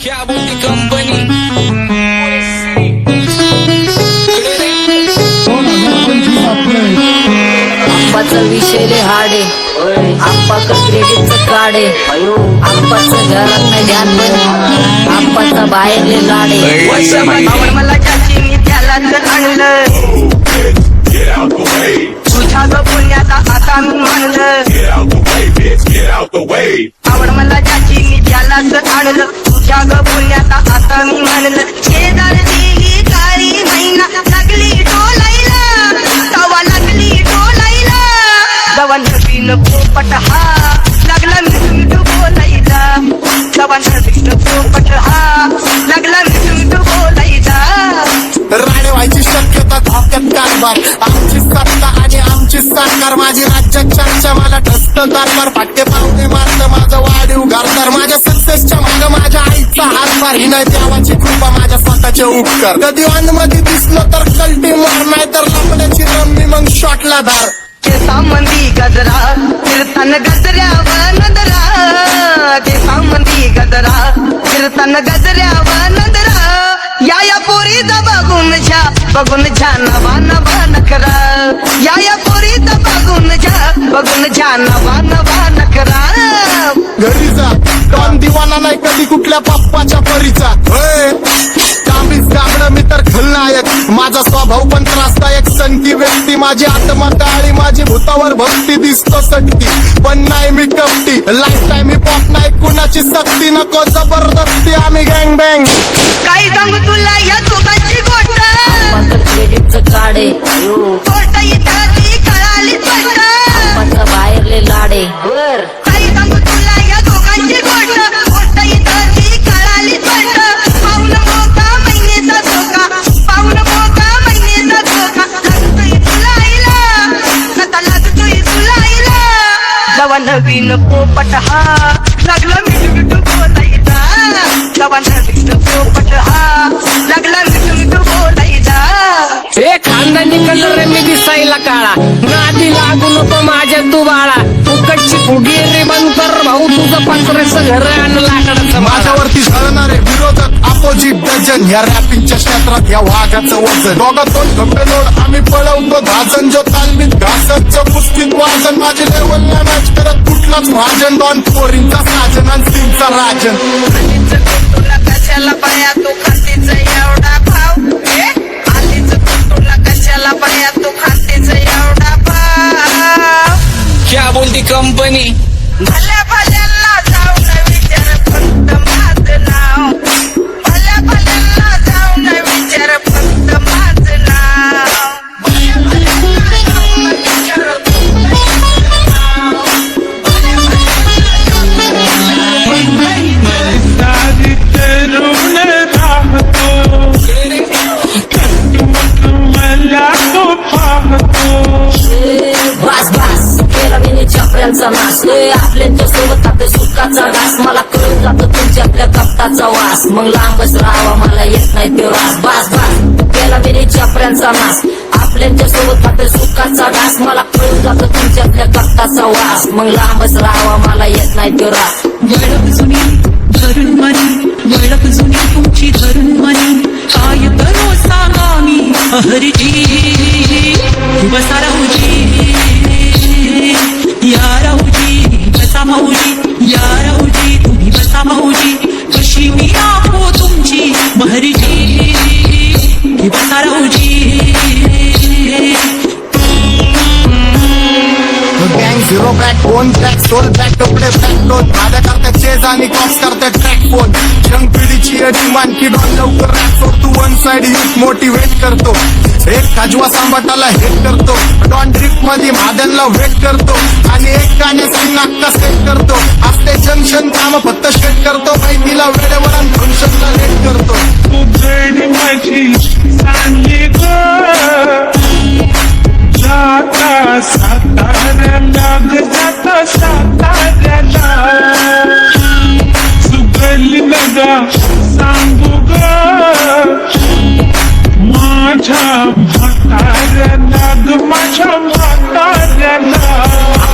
क्या बोलती कंपनी आप्पाचं विषय हाडे आप्पाचं क्रेडिटचं काढे आप्पाचं घरात नाही ध्यान पण आप्पाचा बाहेरले लाडे मला चाचीनी त्यालाच आणलं तुझ्या ग पुण्याचा आता मी मानलं आवड मला चाचीनी त्यालाच आणलं तुझ्या ग पुण्याचा आता मी मानलं शेजार दिली काळी महिना लागली डोलायला तवा लागली डोलायला जवा नवीन पोपट हा लागला मिठू बोलायला जवा नवीन पोपट हा लागला मिठू बोलायला राणे व्हायची शक्यता धोक्यात कारभार आमची सत्ता आणि आमची सरकार माझी राज्यात चर्चा मला ठसत कारभार फाटे पावणे मारत माझं वाढीव घरदार माझ्या सक्सेसच्या माग माझ्या आईचा हातभार ही नाही देवाची कृपा माझ्या स्वतःचे उपकार कधी मध्ये दिसलं तर कल्टी मार नाही तर लपण्याची रम्मी मग शॉटला धार केसामंदी गजरा फिरताना गजऱ्यावर नजरा केसामंदी गजरा फिरताना गजऱ्यावर नजरा या पोरीचा बघून झा नवा नवा नखरा या पोरीचा बघून झा नवा नवा नखरा घरी जा डॉन दिवाना नाही कधी कुठल्या पप्पाच्या परीचा कामीच गाबडं मी तर खलनायक माझा स्वभाव पण त्रासदायक सनकी व्यक्ती माझी आत्मा काळी माझी भूतावर भक्ती दिसतो सटकी पण नाही मी कपटी लाईफ टाईम ही पॉप नाही कुणाची सक्ती नको जबरदस्ती आम्ही गँग बँग काही सांगू तुला या दोघांची गोष्ट आप्पाचं क्रेडिटचं काढे गोष्ट इथं ती कळाली स्पष्ट आप्पाचा बाहेरले लाडे काही सांगू तुला या दोघांची गोष्ट इथं ती कळाली स्पष्ट पाऊन मोका महिन्याचा धोका पाऊन मोका महिन्याचा धोका लागतोय तुला आईला नका लागतोय तुला आईला जवा नवीन पोपट हा लागला मिठू बोलायचा जवा नवीन पोपट हा लागला मिठू बोलायचा ए खानदानी कलर मी दिसायला काळा नादी लागू नको माझ्या तू बाळा फुकटची फुगी रे बंद कर भाऊ तुझं पात्राचं घर आणि लाकडाचं माझ्यावरती झळणारे विरोधक अपोजिट डझन या रॅपिंगच्या क्षेत्रात या वाघाचं वजन दोघातून घपलोड आम्ही पळवतो धाजन जो तालमीत घासतचं पुस्तीत वाजन माझी लेवल नाही मॅच करत कुठलाच भाजन डॉन पोरींचा साजन आणि सिंगचा राजन तुला कशाला पाया तू खातीचा एवढा भाव आलीच तुला कशाला पाया तू खातीचा एवढा भाव क्या बोलती कंपनी भल्या भल्यांना जाऊ न विचार फक्त माझं नाव भल्या भल्यांना जाऊ न विचार फक्त माझं नाव भल्या भल्यांना जाऊ न विचार फक्त माझं नाव भल्या भल्यांना जाऊ न सारी तरुण राहतो मला तो पाहतो बास बास केला मी चपऱ्यांचा नाश आपल्या सोबत आपल्या सुखाचा घास मला कळून जातो तुमच्या आपल्या कपटाचा वास मग लांबच राहावा मला येत नाही तो रास बास बास केला मी चपऱ्यांचा नाश आपल्या सोबत आपल्या सुखाचा घास मला कळून जातो तुमच्या आपल्या कपटाचा वास मग लांबच राहावा मला येत नाही तो रास वळख जुनी धरून मनी वळख जुनी तुमची धरून मनी काय करो सांगा मी हरजी बसा राहूजी या राहूजी बसा माऊजी या राहूजी तुम्ही बसा माऊजी कशी मी राहू तुमची महरजी बसा राहूजी गँग zero back phone track soul back कपडे बॅक दोन भाड्या करते चेज आणि कॉप्स करते ट्रॅक फोन यंग पिढीची डिमांड की डॉन लवकर रॅप सोड तू वन साइड युथ मोटिवेट करतो एक काजवा सांबाटाला हेट करतो डॉन ड्रिफ्ट मध्ये महादनला वेट करतो आणि एक गाण्याची नाक्का सेट करतो असते जंक्शन काम फक्त शेट करतो माहितीला वेळेवर आणि फंक्शनला लेट करतो तू जडी माझी चांगली ग जाता साताऱ्याला जाता साताऱ्याला सुगली नगा सांगू ग माझ्या म्हाताऱ्याला ग माझ्या म्हाताऱ्याला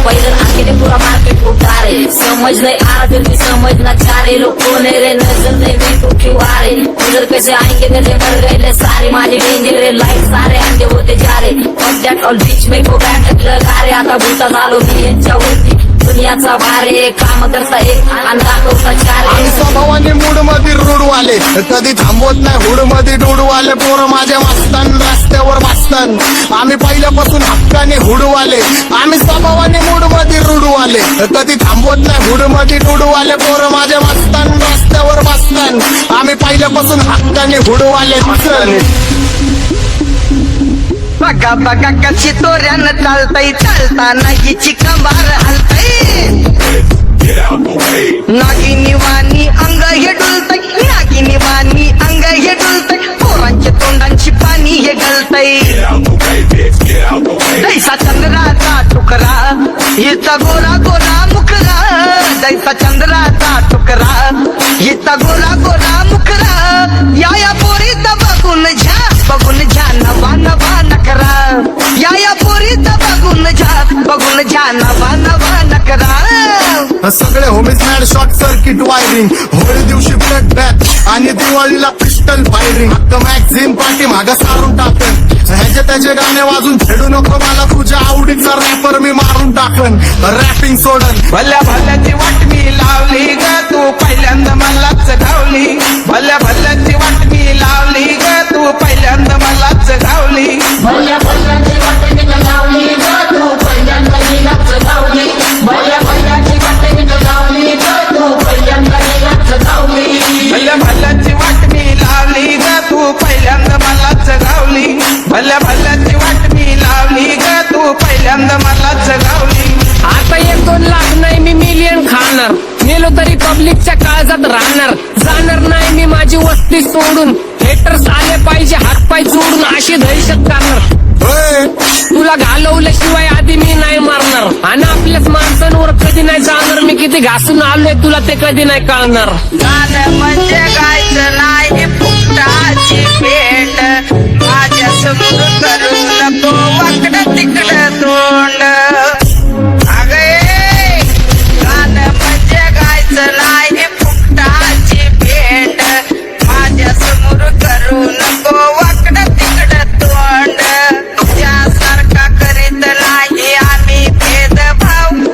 पहिलं आखिरी पुरा मार्केट उतारे समज नाही आ फिर भी समझना चाह रहे लोग कौन है रे नजर नहीं रे, उधर कैसे आएंगे मेरे मर गए ले सारे माझे डेंजर रे, लाईट सारे अंडे होते जा रे, Fuck that all bitch में को बॅटक लगा रे, आता भूता झालो मी यांच्यावरती, दुनियाचा भारे काम करता एक आणि दाखवता चार आम्ही स्वभावाने मूड मध्ये रूडवाले, कधी थांबवत नाही हुड मध्ये डोडवाले, पोरं माझ्या मस्तान रस्त्यावर बसतान, आम्ही पहिल्यापासून हक्काने हुडवाले, आम्ही स्वभावाने मूड मध्ये रूडवाले, कधी थांबवत नाही हुड मध्ये डोडवाले, पोरं माझ्या मस्तान रस्त्यावर बसतान, आम्ही पहिल्यापासून हक्काने हुडवाले. बघा बघा कशी तोऱ्यानं चालतय, चालताना हिची कंबार हलतय, नागिनी वाणी अंग हे डुलतय, नागिनी वाणी अंग हे डुलतय, पोरांच्या तोंडांची पाणी हे गळतय, जैसा चंद्राचा तुकडा हिचा गोरा गोरा मुखरा, जैसा चंद्राचा तुकडा हिचा गोरा गोरा मुखरा, या पोरीचा बघून घ्या नवा नवा नकरा, या पोरीचा बघून घ्या नवा नवा नकरा. सगळे homies mad short circuit wiring, Holi दिवशी ब्लड बॅथ आणि दिवाळीला पिस्टल फायरिंग, हक्क मॅगझिन पाठी मागं सारून टाकन, ह्याचे त्याचे गाणे वाजून खेळू नको मला, तुझ्या आवडीचा रॅपर मी मारून टाकन, रॅपिंग सोडन. भल्या भल्याची वाट मी लावली ग, तू पहिल्यांदा मलाच गावली, भल्या भल्याची वाट मी लावली ग, तू पहिल्यांदा मलाच गावली, भल्या भल्याची वाट मी लावली ग, तू पहिल्यांदा मीलाच गावली, भल्या भल्याची वाट मी लावली ग, तू पहिल्यांदा मीलाच गावली, भल्या भल्याची वाट मी लावली ग, तू पहिल्यांदा मलाच गावली, भल्या भल्याची वाट मी लावली ग, तू पहिल्यांदा मलाच गावली. आता 1-2 लाख नाही मी मिलियन खाणार, मेलो तरी पब्लिकच्या काळजात राहणार, जाणार नाही मी माझी वस्ती सोडून, हेटर्स आले पाहिजे हातपाय जोडून, अशी दहशत करणार, होय. तुला घालवल्याशिवाय आधी मी नाही मारणार, आणि आपल्याच माणसांवर कधी नाही जाणार, मी किती घासून आलोय तुला ते कधी नाही कळणार. गाणं म्हणजे गायचं नाही फुकटाची भेट, माझ्या समोर करू नको वाकडं तिकडं तोंड, अगे गाणं म्हणजे गायचं नाही फुकटाची भेट, माझ्या समोर करू नको वाकडं तिकडं तोंड, तुझ्यासारखा करीत नाही आम्ही भेदभाव,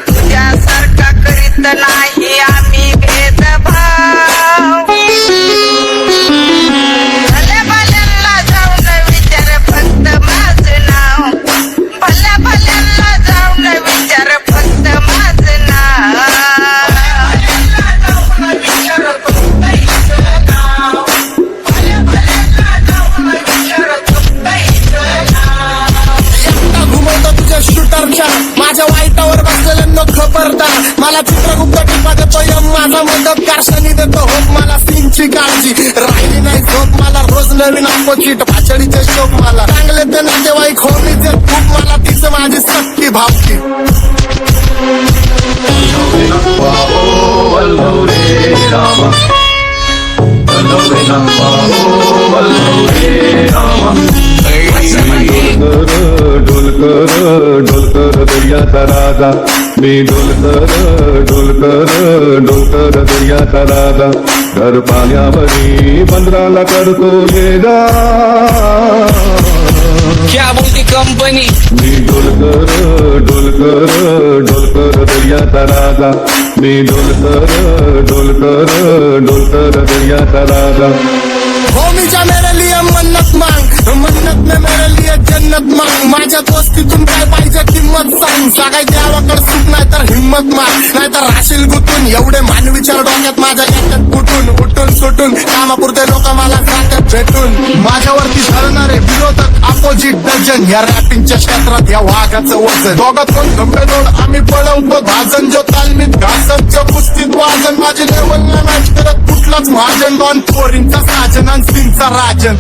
तुझ्यासारखा करीत नाही आम्ही भेदभाव, भल्या भल्यांना जाऊन विचार फक्त माझं नाव, भल्या भल्यांना जाऊन विचार फक्त माझं नाव, घुमवतो तुझ्या शूटरच्या, माझ्या वाईटावर बसलेल्यांना खबरदार, मला चित्रगुप्त टिपा देतो यम, माझा मदतगार शनी देतो होप, मला सीनची काळजी राहिली नाही झोप, मला रोज नवीन अपोजिट भाचडीचे शोक, मला चांगले ते नातेवाईक होमीचे खूप, मला तीच माझी सक्की भावकी. डोलकर दर्याचा राजा, मी डोलकर दर्याचा राजा, घर पाण्यावरी बंदराला करतो ये जा, क्या बोलती कंपनी, मी डोलकर दर्याचा राजा, मी डोलकर दर्याचा राजा. होमीच्या मेरे लिए मन्नत मांग, मन्नत में मेरे लिए जन्नत मांग, माझ्या दोस्तीतून काय पाहिजे किंमत सांग, सगळ्या देवाकडे सुख नाही तर हिंमत माग, नाही तर राशील गुतून, एवढे मानविचार डोक्यात माझ्या येतात कुठून, उठून सुटून, कामापुरते लोक मला जातात भेटून, माझ्यावरती धरणारे विरोधक अपोजिट डझन, या रॅपिंगच्या क्षेत्रात या वाघाचं वजन, दोघात कोण गंभीर आम्ही पळवतो भाजन, जो तालमीत घासनच्या कुस्तीत वाजन, माझी लेवल नाही मॅच करत कुठलाच महाजन, दोन पोरींचा साजन आणि सिंगचा राजन.